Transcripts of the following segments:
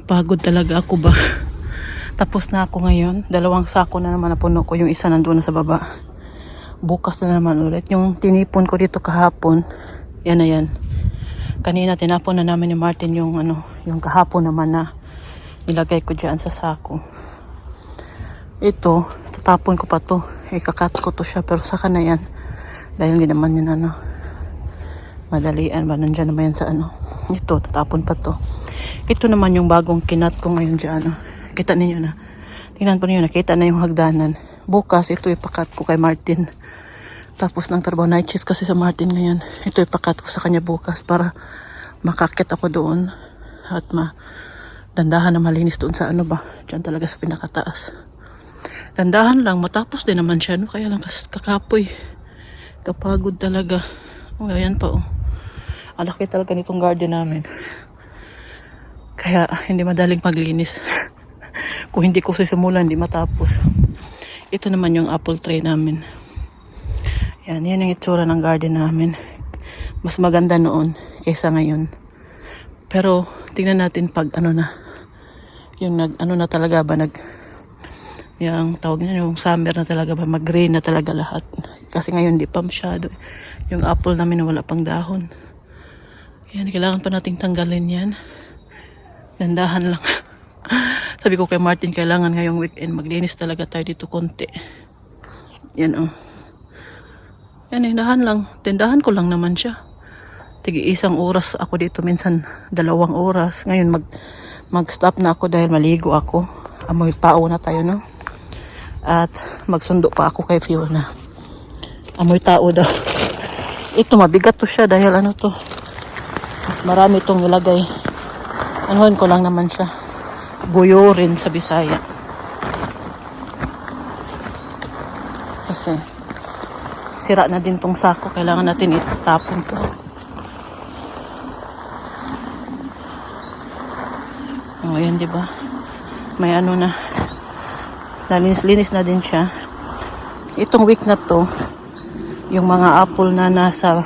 Napapagod talaga ako ba. Tapos na ako ngayon. 2 sako na naman napuno ko. Yung isa nandun na sa baba. Bukas na naman ulit. Yung tinipon ko dito kahapon. Yan na yan. Kanina tinapon na namin ni Martin yung yung kahapon naman na nilagay ko dyan sa sako. Ito, tatapon ko pa to. Ikakat ko to siya. Pero saka na yan. Dahil hindi naman yan madalian ba. Nandyan naman yan sa Ito, tatapon pa to. Ito naman yung bagong kinat ko ngayon dyan. Kita ninyo na. Tingnan po ninyo, nakita na yung hagdanan. Bukas, ito ipakat ko kay Martin. Tapos ng trabaho, night shift kasi sa Martin ngayon. Ito ipakat ko sa kanya bukas para makakit ako doon. At dandahan na malinis doon sa Diyan talaga sa pinakataas. Dandahan lang, matapos din naman siya. Kaya lang kakapoy. Kapagod talaga. Ayan pa Alaki talaga nitong garden namin. Kaya hindi madaling maglinis. Kung hindi ko sisimulan, hindi matapos. Ito naman yung apple tray namin. Yan yung itsura ng garden namin. Mas maganda noon kaysa ngayon. Pero tingnan natin pag yung na talaga ba yung tawag niya, yung summer na talaga ba, mag-green na talaga lahat. Kasi ngayon di pa masyado. Yung apple namin wala pang dahon. Yan, kailangan pa nating tanggalin yan. Dandahan lang. Sabi ko kay Martin, kailangan ngayong weekend maglinis talaga tayo dito konti. Yan Yan dahan lang. Tindahan ko lang naman siya. Tigi 1 oras ako dito, minsan 2 oras. Ngayon mag-stop na ako dahil maligo ako. Amoy pao na tayo, no? At magsundo pa ako kay Fiona. Amoy tao daw. Ito mabigat to siya dahil to. Marami itong nilagay. Anuhan ko lang naman siya. Buyo rin sa Bisaya. Kasi sira na din tong sako. Kailangan natin itapon to. Ayan, diba? May na. Nalinis-linis na din siya. Itong week na to, yung mga apple na nasa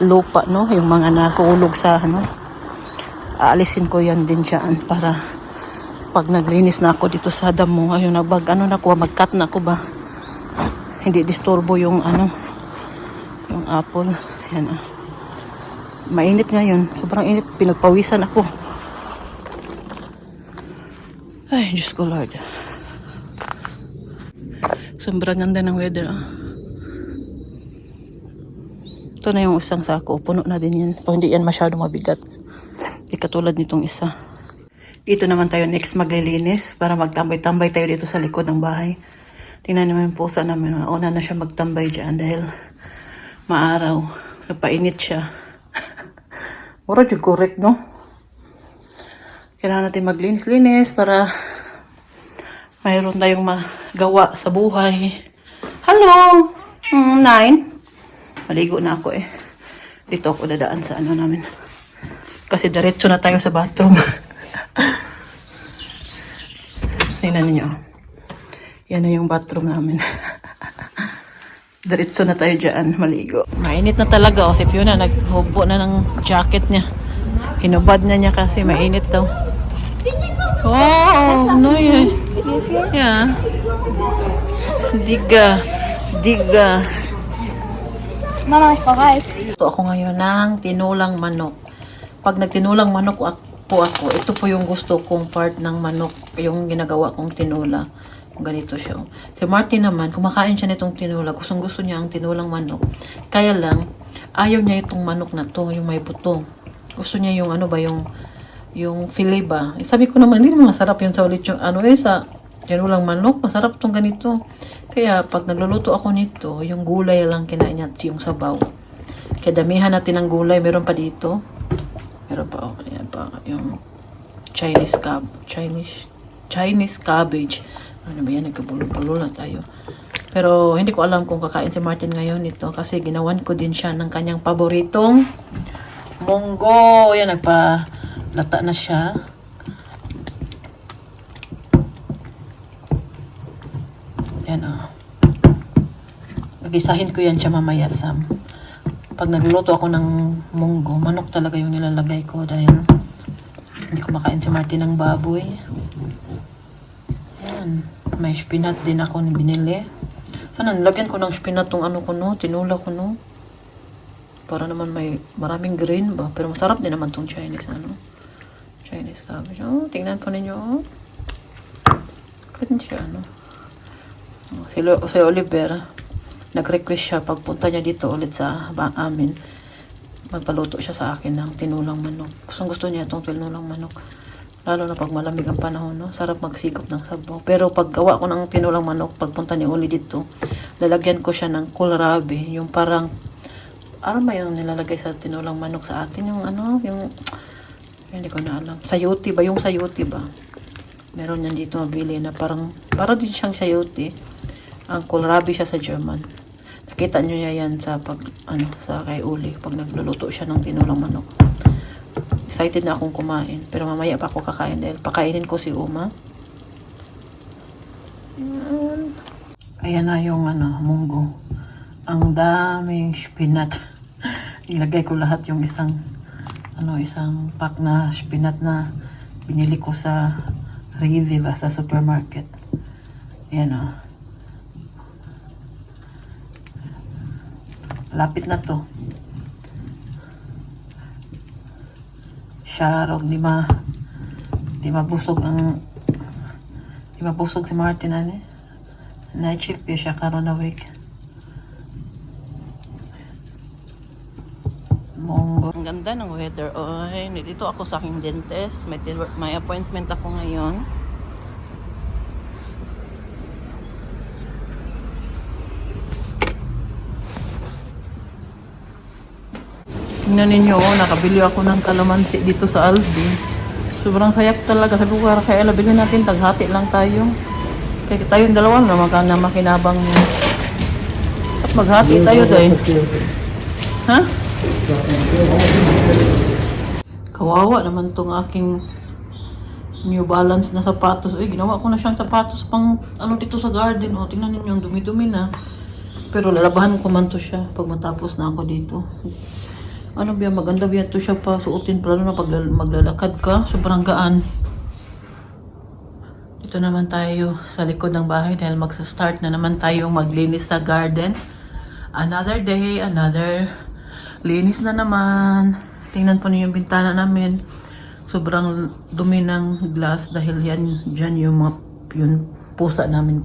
lupa, no? Yung mga nakuulog sa aalisin ko yan din dyan para pag naglinis na ako dito sa damo, ayun mag-cut na ako ba, hindi disturbo yung yung apple. Yan mainit ngayon, sobrang init, pinagpawisan ako. Ay, Diyos ko Lord, sobrang ganda ng weather. Ito na yung isang sako, puno na din yan. Pag hindi yan masyado mabigat, di katulad nitong isa. Dito naman tayo next maglilinis para magtambay-tambay tayo dito sa likod ng bahay. Tingnan naman yung pusa namin. Una na siya magtambay dyan dahil maaraw. Napainit siya. Mura yung correct, no? Kailangan natin maglinis-linis para mayroon tayong magawa sa buhay. Hello! 9? Maligo na ako Dito ako dadaan sa namin. Kasi diretso na tayo sa bathroom. Tingnan niyo. Yan na yung bathroom namin. Diretso na tayo dyan, maligo. Mainit na talaga. Si Fiona naghubo na ng jacket niya. Hinubad na niya kasi mainit daw. Oh, no yeah. Diga. Mama, pakay. Ito ako ngayon ng tinulang manok. Pag nagtinulang manok po ako, ito po yung gusto kong part ng manok, yung ginagawa kong tinula. Ganito siya. Si Martin naman, kumakain siya nitong tinula. Gustong-gusto niya ang tinulang manok. Kaya lang, ayaw niya itong manok na to, yung may buto. Gusto niya yung yung filet ba. Sabi ko naman, hindi naman masarap yun sa ulit yung sa tinulang manok. Masarap tong ganito. Kaya pag nagluluto ako nito, yung gulay lang kinain niya at yung sabaw. Kaya damihan natin ng gulay. Meron pa dito. Meron pa, ayan pa, yung Chinese cabbage. Ano ba yan? Nagkabulo-bulo na tayo. Pero hindi ko alam kung kakain si Martin ngayon ito kasi ginawan ko din siya ng kanyang paboritong munggo. Yan, nagpa-lata na siya. Yan Nagisahin ko yan siya mamaya pag nagluluto ako ng munggo, manok talaga yung nilalagay ko dahil Hindi kumakain si Martin ng baboy. Ayan. May spinat din ako binili. Sana nilagyan ko ng spinat tong ano ko no, tinula ko no. Para naman may maraming green ba. Pero masarap din naman tong Chinese ano. Chinese cabbage. Oh, tingnan po ninyo. Oh. Ganun siya ano. Oh, si Oliver, nag-request siya pagpunta niya dito ulit sa amin. Magpaluto siya sa akin ng tinulang manok. Gusto niya itong tinulang manok. Lalo na pag malamig ang panahon, no? Sarap magsigop ng sabaw. Pero pag gawa ko ng tinulang manok, pagpunta ni Uli dito, lalagyan ko siya ng kohlrabi. Yung parang, ano ba yung nilalagay sa tinulang manok sa atin? Yung ano, yung, hindi ko na alam. Sayote ba? Yung sayote ba? Meron yan dito mabili na parang, para din siyang sayote. Ang kohlrabi siya sa German. Nakita nyo yan sa sa kay Uli pag nagluluto siya ng tinulang manok. Excited na akong kumain. Pero mamaya pa ako kakain dahil pakainin ko si Uma. Ayan na yung munggo. Ang daming spinat. Ilagay ko lahat yung isang pack na spinat na binili ko sa Rivi ba sa supermarket. Ayan o. Lapit na to. Sharog, di mabusog si Martin night shift siya karon na week. Monggo. Ang ganda ng weather. Oy, dito ako sa aking dentist. May appointment ako ngayon. Tingnan ninyo, nakabili ako ng kalamansi dito sa Aldi. Sobrang sayap talaga sa lugar. Kaya bilhin natin, taghati lang tayo. Kaya tayong dalawa na makinabang niya. At maghati tayo dahil. Ha? Kawawa naman tong aking New Balance na sapatos. Ginawa ko na siyang sapatos pang dito sa garden. Tingnan ninyo, ang dumi-dumi na. Pero lalabahan ko man to siya pag matapos na ako dito. Maganda biya to siya pa suotin lalo na pag maglalakad ka, sobrang gaan. Dito naman tayo sa likod ng bahay dahil magsa-start na naman tayo maglinis sa garden. Another day, another linis na naman. Tingnan po niyo yung bintana namin. Sobrang dumi ng glass dahil dyan yung pusa namin.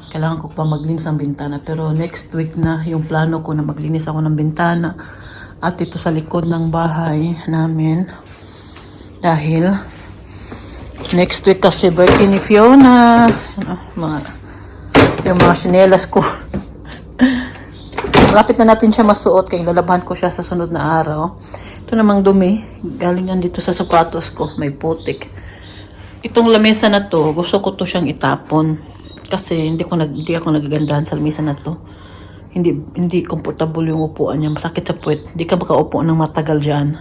Kailangan ko pa maglinis ng bintana. Pero next week na yung plano ko na maglinis ako ng bintana. At ito sa likod ng bahay namin. Dahil next week kasi birthday ni Fiona. Yung mga sinelas ko. Malapit na natin siya masuot. Kaya lalabahan ko siya sa sunod na araw. Ito namang dumi. Galing yan dito sa sapatos ko. May putik. Itong lamesa na to, gusto ko to siyang itapon. Kasi hindi ako nagagandahan sa lamesa na to. Hindi comfortable yung upuan niya. Masakit sa puwet. Hindi ka makaupo ng matagal dyan.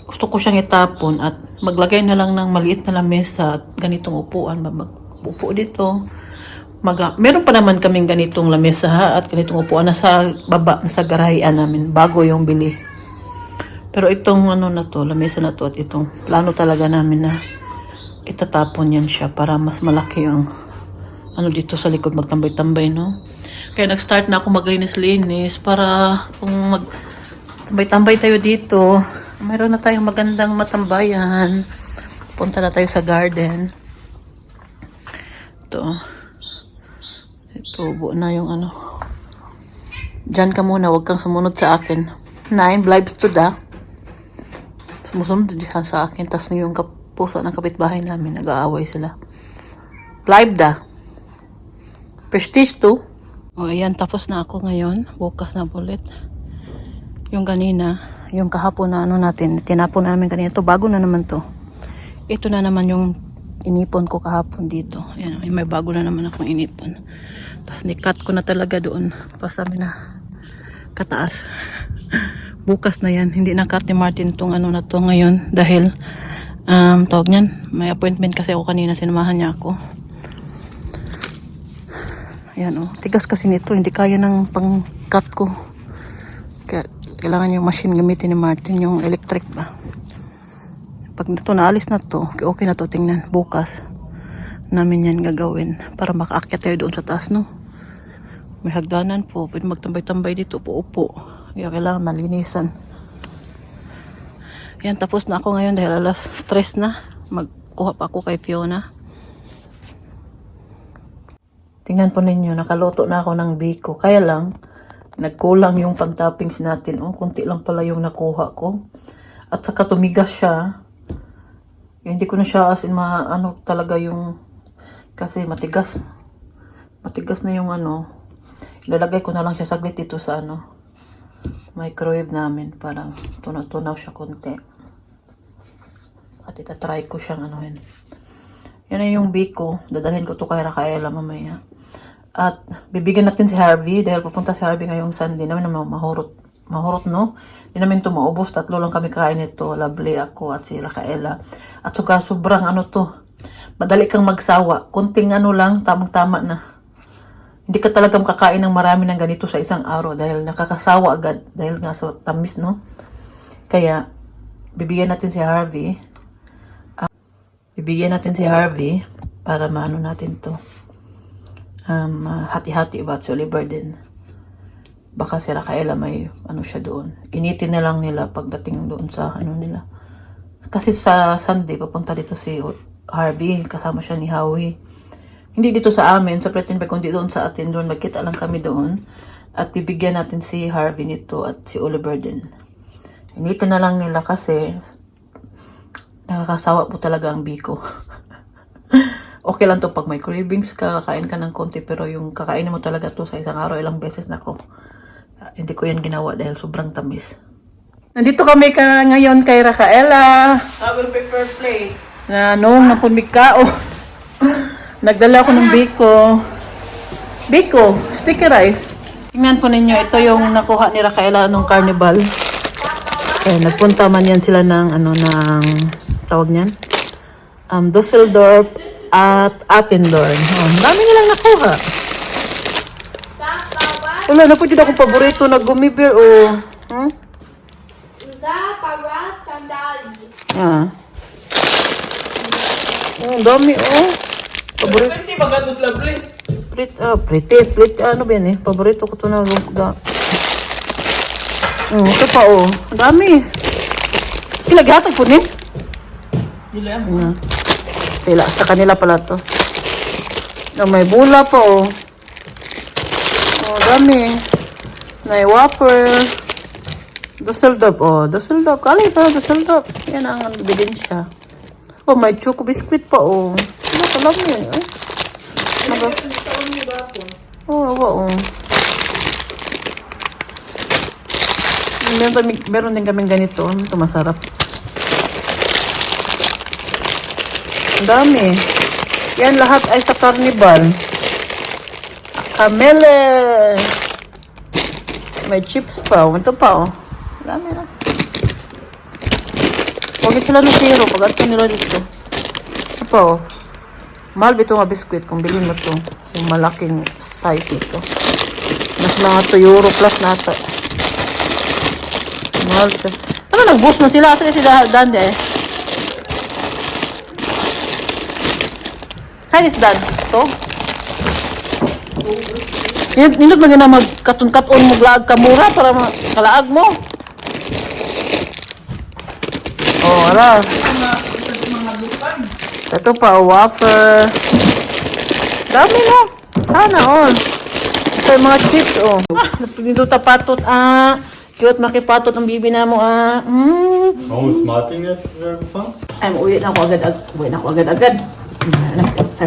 Gusto ko siyang itapon at maglagay na lang ng maliit na lamesa at ganitong upuan. Mag-upo dito. Meron pa naman kaming ganitong lamesa at ganitong upuan na sa baba, sa garahian namin. Bago yung bili. Pero itong lamesa na to at itong plano talaga namin na itatapon yan siya para mas malaki yung dito sa likod magtambay-tambay, no? Kaya nag-start na ako maglinis-linis para kung magtambay-tambay tayo dito, mayroon na tayong magandang matambayan. Punta na tayo sa garden. Ito buo na yung Diyan ka muna, huwag kang sumunod sa akin. 9 lives to da. Sumusunod diyan sa akin, tas yung pusa ng kapitbahay namin, nag-aaway sila. Live da. Prestige 2. Ayan, tapos na ako ngayon. Bukas na ulit. Yung kanina, yung kahapon na tinapon namin kanina. Ito, bago na naman to. Ito na naman yung inipon ko kahapon dito. Ayan, may bago na naman akong inipon. Tapos nikat ko na talaga doon. Pasami na kataas. Bukas na yan. Hindi na-cut ni Martin tong na to ngayon. Dahil, tawag niyan, may appointment kasi ako kanina. Sinamahan niya ako. Ayan tigas kasi nito, hindi kaya ng pang-cut ko. Kaya kailangan yung machine gamitin ni Martin, yung electric ba. pag ito naalis na to, okay na to, tingnan, bukas namin yan gagawin para makaakyat tayo doon sa taas, no? May hagdanan po, pwede magtambay-tambay dito, upo-upo. Kaya kailangan malinisan. Yan, tapos na ako ngayon dahil alas stress na. Magkuha pa ako kay Fiona. Tingnan po ninyo, nakaluto na ako ng biko. Kaya lang, nagkulang yung pang-toppings natin. Oh, kunti lang pala yung nakuha ko. At saka tumigas siya. Hindi ko na siya as in ano talaga yung, kasi matigas. Matigas na yung ano. Ilalagay ko na lang siya saglit dito sa ano, microwave namin para tunaw-tunaw siya konti. At itatry ko siyang anuhin. Yan na yung biko. Dadalhin ko to kay Rafaela mamaya. At bibigyan natin si Harvey dahil pupunta si Harvey ngayong Sunday namin na mahurot, no? Hindi namin ito maubos. 3 lang kami kain nito. Lovely, ako at si Rafaela. At saka sobrang ano to. Madali kang magsawa. Kunting ano lang, tamang-tama na. Hindi ka talaga makakain ng marami ng ganito sa isang araw dahil nakakasawa agad dahil nga sa tamis, no? Kaya, bibigyan natin si Harvey. Bibigyan natin si Harvey para maano natin to. Hati-hati ba at si Oliver din. Baka si Rafaela may ano siya doon. Initin na lang nila pagdating doon sa ano nila. Kasi sa Sunday, papunta dito si Harvey. Kasama siya ni Howie. Hindi dito sa amin, sa Pretendber, kundi doon sa atin. Doon, magkita lang kami doon. At bibigyan natin si Harvey nito at si Oliver din. Initin na lang nila kasi nakakasawa po talaga ang biko. Okay lang to pag may cravings, kakain ka ng konti, pero yung kakainin mo talaga to sa isang araw, ilang beses na ko. Hindi ko yan ginawa dahil sobrang tamis. Nandito kami ngayon kay Rafaela. I will prepare plate. Na noong napumigkao. Nagdala ako ng biko. Biko, sticky rice. Tingnan po ninyo, ito yung nakuha ni Rafaela nung carnival. Nagpunta man yan sila ng ano, ng tawag niyan. Dusseldorf at Attendorn. Dami nilang nakuha. Wala na po dito akong paborito na gummy bear. Dami paborito. Pretty magatos lovely. Pretty. Ano ba yan eh? Paborito ko ito na ito pa Ang dami. Ilaghatag po niya. Sila, sa kanila pala to. May bula pa dami. May wafer. Dusseldorf, Dusseldorf. Kali ito, Dusseldorf. Yan ang ebidensya. May choco biscuit pa, Alam mo yun, Meron din kaming ganito. Ito masarap. Ang dami. Yan lahat ay sa carnival. Kamele. May chips pa. Ito pa, Dami na. Huwag sila ng zero. Pag ato nila dito. Ito pa, mahal ito nga biskuit kung bilhin mo ito. Yung malaking size nito. Mas mga 2 euro plus nata. Mahal ito. Ano, nag-boost na sila. Asa si Dan Hi, it's Dad. So? Nindot mo na magkatun-katon mo glag ka mura para kalaag mo. Wala. Ito pa, wafer. Dami na. Sana all. Ito yung mga chips, Dito tapatot, Cute, makipatot ang bibi na mo, Smarting is very fun. Ay, uwi na ako agad.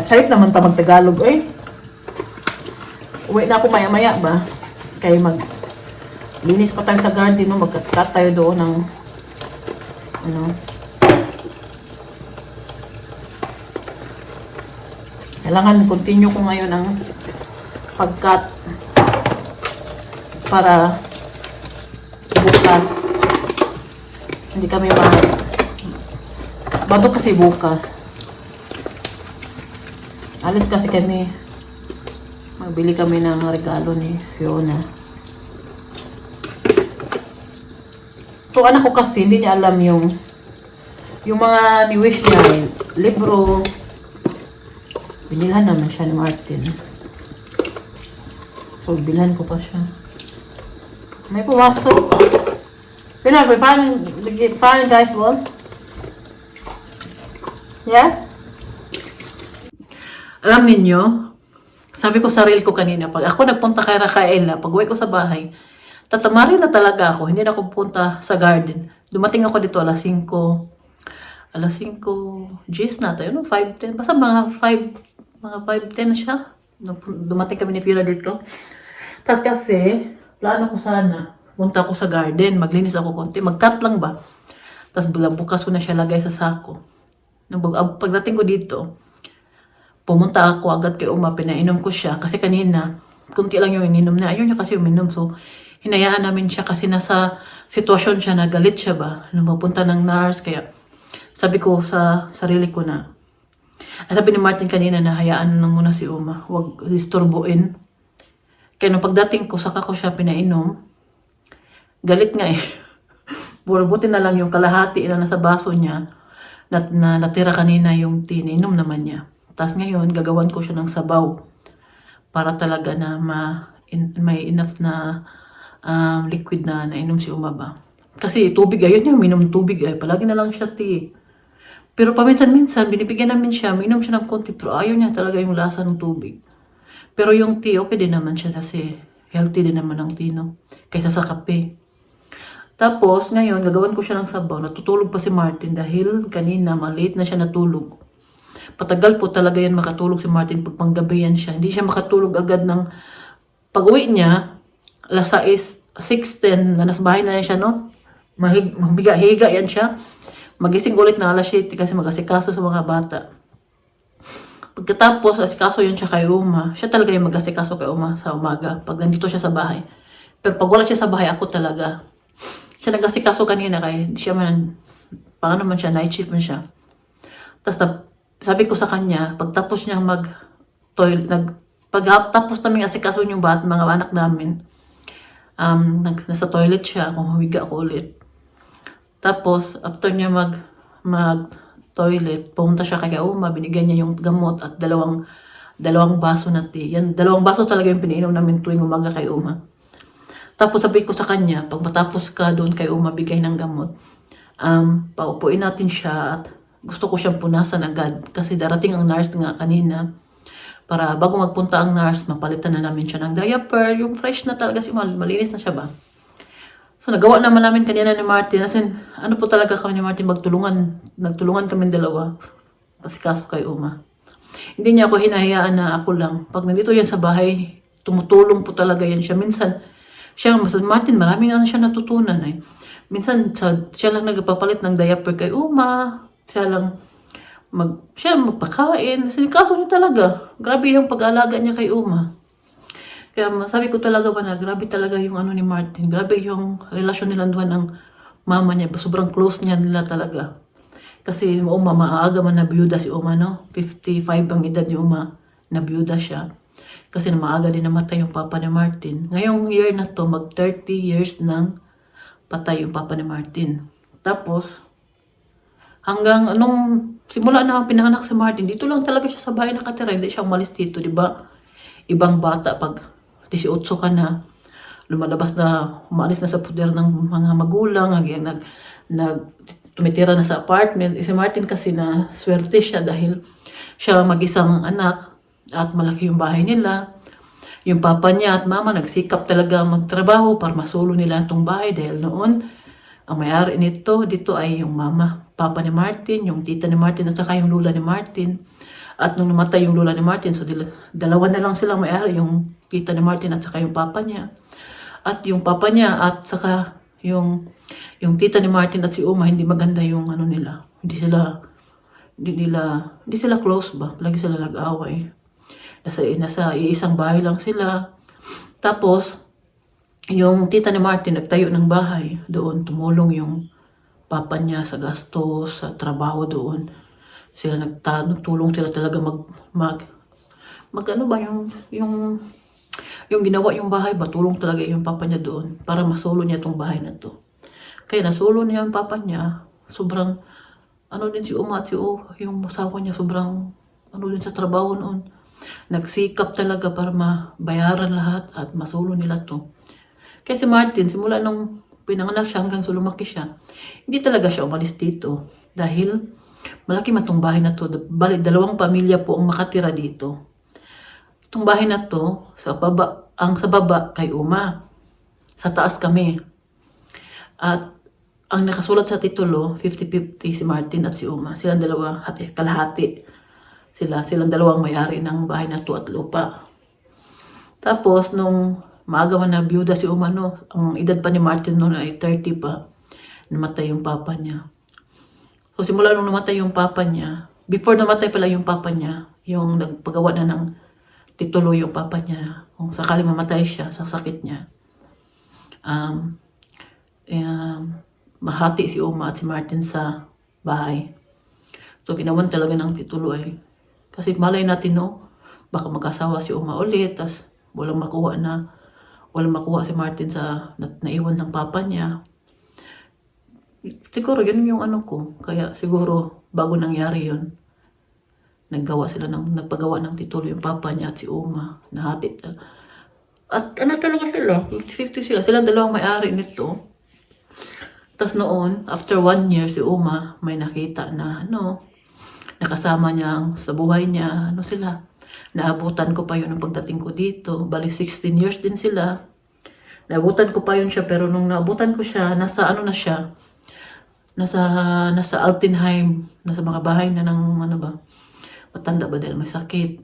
Salit naman ta mag-Tagalog, Uwi na ako maya-maya ba? Kaya linis pa tayo sa garden, magkat-cut tayo doon ng kailangan continue ko ngayon ang pag-cut para bukas hindi kami bato kasi bukas alis kasi kami magbili kami ng regalo ni Fiona. So anak ko kasi hindi niya alam yung Yung mga ni-wish niya, libro, binilhan naman siya ni Martin. So, bilhan ko pa siya. May pumasok. Pinar, paano guys, ball? Yeah? Alam ninyo, sabi ko sa reel ko kanina, pag ako nagpunta kay Rafaela, pag uwi ko sa bahay, tatamarin na talaga ako. Hindi na ako pupunta sa garden. Dumating ako dito alas 5. Alas 5, G's na tayo, no? 5:10. Basta mga 5:10 siya. Dumating kami ni Pira dito. Tapos kasi, plano ko sana, punta ako sa garden, maglinis ako konti, mag-cut lang ba? Tapos bukas ko na siya lagay sa sako. Pagdating ko dito, pumunta ako agad kay Uma, pinainom ko siya. Kasi kanina, kunti lang yung ininom na. Ayun niya kasi uminom. So, hinayaan namin siya kasi nasa sitwasyon siya na galit siya ba. Nung mapunta ng nurse, kaya sabi ko sa sarili ko na, sabi ni Martin kanina na hayaan na muna si Uma. Huwag disturbuin. Kaya nung pagdating ko, saka ko siya pinainom. Galit nga eh. Buti na lang yung kalahati na nasa baso niya na natira kanina yung tininom naman niya. Tapos ngayon, gagawan ko siya ng sabaw para talaga na may enough na liquid na nainom si Uma ba. Kasi tubig, ayun niya, minom tubig ay palagi na lang siya tea. Pero paminsan-minsan, binibigyan namin siya, minom siya ng konti, pero ayaw niya talaga yung lasa ng tubig. Pero yung tea, okay din naman siya kasi healthy din naman ang tea, no? Kaysa sa kape. Tapos, ngayon, gagawan ko siya ng sabaw. Natutulog pa si Martin dahil kanina, late na siya natulog. Patagal po talaga yan makatulog si Martin pag panggabi yan siya. Hindi siya makatulog agad ng pag-uwi niya, alas 6:10, na nasa bahay na yan siya, no? Higa yan siya. Magising ulit na alas 7 kasi mag-asikaso sa mga bata. Pagkatapos, asikaso yun siya kay Uma. Siya talaga yung mag-asikaso kay Uma sa umaga pag nandito siya sa bahay. Pero pag wala siya sa bahay, ako talaga. Siya nag-asikaso kanina kay siya man, paano man siya, night shift man siya. Tapos sabi ko sa kanya, pagtapos niya pagtapos namin asikaso yung mga anak namin, nasa toilet siya, kung humiga ako ulit. Tapos, after niya mag-toilet, pumunta siya kay Uma, binigyan niya yung gamot at dalawang baso na tea. Yan, 2 baso talaga yung piniinom namin tuwing umaga kay Uma. Tapos sabi ko sa kanya, pag matapos ka doon kay Uma, bigay ng gamot, paupuin natin siya at gusto ko siyang punasan agad kasi darating ang nurse nga kanina para bago magpunta ang nurse, mapalitan na namin siya ng diaper, yung fresh na talaga, malinis na siya ba. So nagawa naman namin kanina ni Martin, as in, ano po talaga kami ni Martin, nagtulungan kami dalawa kasi kaso kay Uma. Hindi niya ako hinahayaan na ako lang. Pag nandito yan sa bahay, tumutulong po talaga yan siya. Minsan, Martin, marami na siya natutunan eh. Minsan, siya lang nagpapalit ng diaper kay Uma. Siya lang magpakain. Kaso niya talaga. Grabe yung pag-aalaga niya kay Uma. Kaya sabi ko talaga ba na grabe talaga yung ano ni Martin. Grabe yung relasyon nila duhan ng mama niya. Sobrang close niya nila talaga. Kasi Uma, maaga man na biyuda si Uma, no? 55 ang edad ni Uma, na biyuda siya. Kasi maaga din namatay yung papa ni Martin. Ngayong year na to, mag 30 years nang patay yung papa ni Martin. Tapos, hanggang simula na pinanganak si Martin, dito lang talaga siya sa bahay nakatira. Hindi siya umalis dito, di ba? Ibang bata, pag 18 ka na, lumalabas na, umalis na sa puder ng mga magulang, tumitira na sa apartment. Si Martin kasi na swerte siya dahil siya lang mag-isang anak at malaki yung bahay nila. Yung papa niya at mama nagsikap talaga magtrabaho para masulo nila itong bahay dahil noon ang may-ari dito ay yung papa ni Martin, yung tita ni Martin at saka yung lula ni Martin. At nung namatay yung lula ni Martin, so dalawa na lang silang may-ari, yung tita ni Martin at saka yung papa niya. At yung papa niya at saka yung tita ni Martin at si Uma, hindi maganda yung ano nila. Hindi sila close ba? Lagi sila nag-away. Nasa iisang bahay lang sila. Tapos, yung tita ni Martin nagtayo ng bahay doon. Tumulong yung papa niya sa gastos, sa trabaho doon. Sila nagtulong sila talaga ano ba yung ginawa yung bahay ba, tulong talaga yung papa niya doon para masolo niya itong bahay na to. Kaya nasolo niya yung papa niya, sobrang ano din si Uma at si O, yung asawa niya sobrang ano din sa trabaho noon. Nagsikap talaga para mabayaran lahat at masulo nila to. Kaya si Martin, simula nung pinanganak siya hanggang sa lumaki siya, hindi talaga siya umalis dito. Dahil malaki man tong bahay na to. Bali, 2 pamilya po ang makatira dito. Itong bahay na to, sa baba kay Uma. Sa taas kami. At ang nakasulat sa titulo, 50-50 si Martin at si Uma. Silang dalawa, kalahati. Silang dalawang may-ari ng bahay na to at lupa. Tapos, nung maaga man na byuda si Uma, no, ang edad pa ni Martin noon ay 30 pa. Namatay yung papa niya. So, simula nung namatay yung papa niya, before namatay pala yung papa niya, yung nagpagawa na ng titulo yung papa niya, kung sakaling mamatay siya sa sakit niya, mahati si Uma at si Martin sa bahay. So, ginawan talaga ng titulo ay, kasi malay natin, no, baka mag-asawa si Uma ulit, tas walang makuha si Martin sa naiwan ng papa niya. Siguro, yun yung ano ko. Kaya siguro, bago nangyari yun, nagpagawa ng titulo yung papa niya at si Uma. Nahati. At ano talaga sila? 50 sila. Silang dalawang may-ari nito. Tapos noon, after 1 year, si Uma may nakita na, nakasama niya sa buhay niya. Naabutan ko pa yun ng pagdating ko dito. Bali, 16 years din sila. Naabutan ko pa yun siya, pero nung naabutan ko siya, nasa Altenheim, nasa mga bahay na ng, matanda ba dahil may sakit.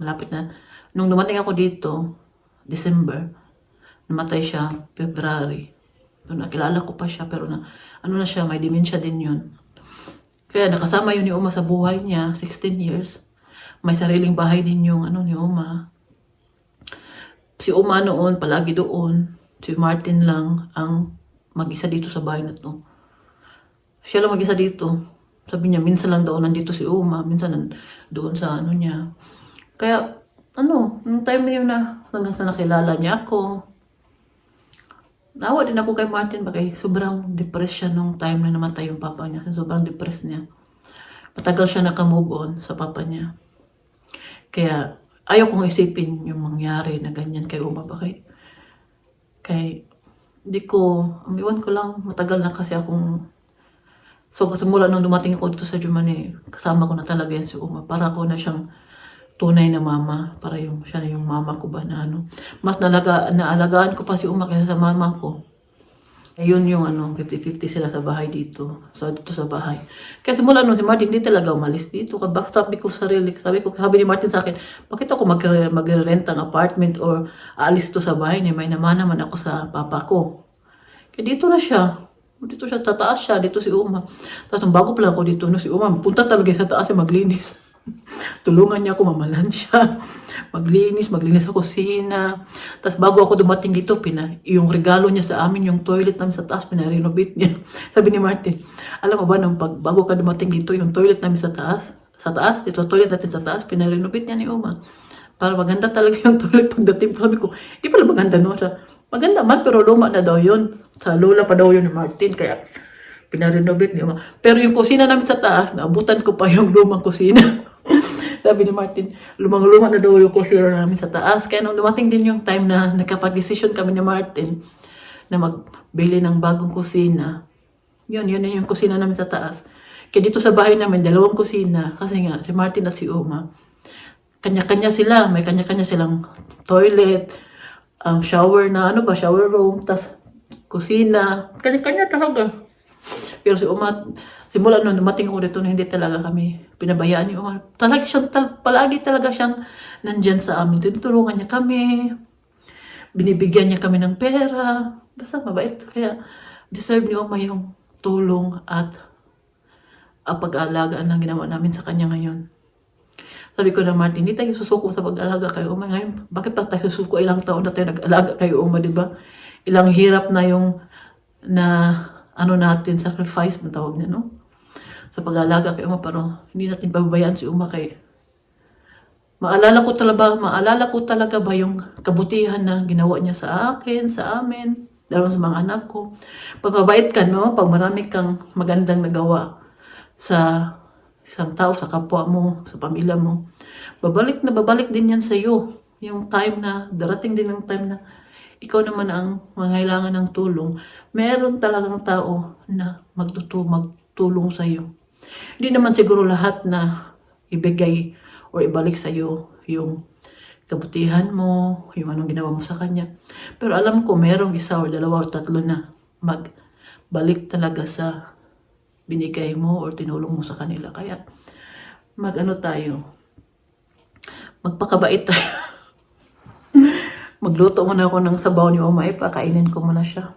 Malapit na. Nung dumating ako dito, December, namatay siya, February. So, nakilala ko pa siya, pero siya, may dementia din yun. Kaya nakasama yun ni Uma sa buhay niya, 16 years. May sariling bahay din yung ni Uma. Si Uma noon, palagi doon. Si Martin lang ang mag-isa dito sa bahay na to. Siya lang mag-isa dito. Sabi niya, minsan lang daw nandito si Uma, minsan doon sa niya. Kaya, nung time na yun hanggang sa nakilala niya ako, nawa din ako kay Martin, bakit sobrang depressed siya nung time na namatay yung papa niya. Sobrang depressed niya. Matagal siya naka-move on sa papa niya. Kaya, ayaw kong isipin yung mangyari na ganyan kay Uma. Hindi ko, iwan ko lang, matagal na kasi akong, so simula nung dumating ako dito sa Germany, kasama ko na talaga yan si Uma. Para ako na siyang tunay na mama. Para siya na yung mama ko ba na Mas naalagaan ko pa si Uma kaysa sa mama ko. Ayun yung 50-50 sila sa bahay dito. Dito sa bahay. Kaya simula nung si Martin, hindi talaga umalis dito. Sabi ni Martin sa akin, bakit ako mag-rent ang apartment or aalis ito sa bahay niya? May naman ako sa papa ko. Kaya dito na siya. Dito siya, tataas siya. Dito si Uma. Tapos nung bago pa lang ako dito, si Uma, punta talaga sa taas maglinis. Tulungan niya ako, mamalan siya. Maglinis sa kusina. Tapos bago ako dumating dito, yung regalo niya sa amin, yung toilet namin sa taas, pinarenovate niya. Sabi ni Martin, alam mo ba, bago ka dumating dito, yung toilet namin sa taas, ito toilet natin sa taas, pinarenovate niya ni Uma. Para maganda talaga yung toilet pagdating. Sabi ko, di pala maganda no? Maganda man, pero luma na daw yun. Sa lola pa daw yun ni Martin, kaya pinarenovate ni Uma. Pero yung kusina namin sa taas, naabutan ko pa yung lumang kusina. Sabi ni Martin, lumang-luma na daw yung kusina namin sa taas. Kaya nung dumating din yung time na nagkapag-decision kami ni Martin na magbili ng bagong kusina, yun na yung kusina namin sa taas. Kaya dito sa bahay namin, 2 kusina. Kasi nga, si Martin at si Uma, kanya-kanya sila. May kanya-kanya silang toilet, shower shower room, tas kusina. Kanya-kanya talaga. Pero si Uma, simula nung dumating ako dito na hindi talaga kami pinabayaan ni Uma. Palagi talaga siyang nandyan sa amin. Tinutulungan niya kami. Binibigyan niya kami ng pera. Basta mabait. Kaya deserve ni Uma yung tulong at pag-aalaga na ginawa namin sa kanya ngayon. Sabi ko na, Martin, hindi tayo susuko sa pag-alaga kay Uma ngayon. Bakit pa tayo susuko? Ilang taon na tayo nag-alaga kay Uma, di ba? Ilang hirap na yung natin, sacrifice, matawag niya, no? Sa pag-alaga kay Uma, pero hindi natin pababayaan si Uma kay maalala ko talaga ba yung kabutihan na ginawa niya sa akin, sa amin, dalawa sa mga anak ko. Pag mabait ka, no? Pag marami kang magandang nagawa sa isang tao, sa kapwa mo, sa pamilya mo, babalik din yan sa'yo. Yung time na, darating din yung time na ikaw naman ang mangailangan ng tulong. Meron talagang tao na magtulong sa'yo. Hindi naman siguro lahat na ibigay o ibalik sa'yo yung kabutihan mo, yung anong ginawa mo sa kanya. Pero alam ko, merong isa o dalawa o tatlo na magbalik talaga sa binigay mo o tinulong mo sa kanila. Kaya magpakabait tayo. Magluto muna ako ng sabaw ni Mama, ipakainin ko muna siya.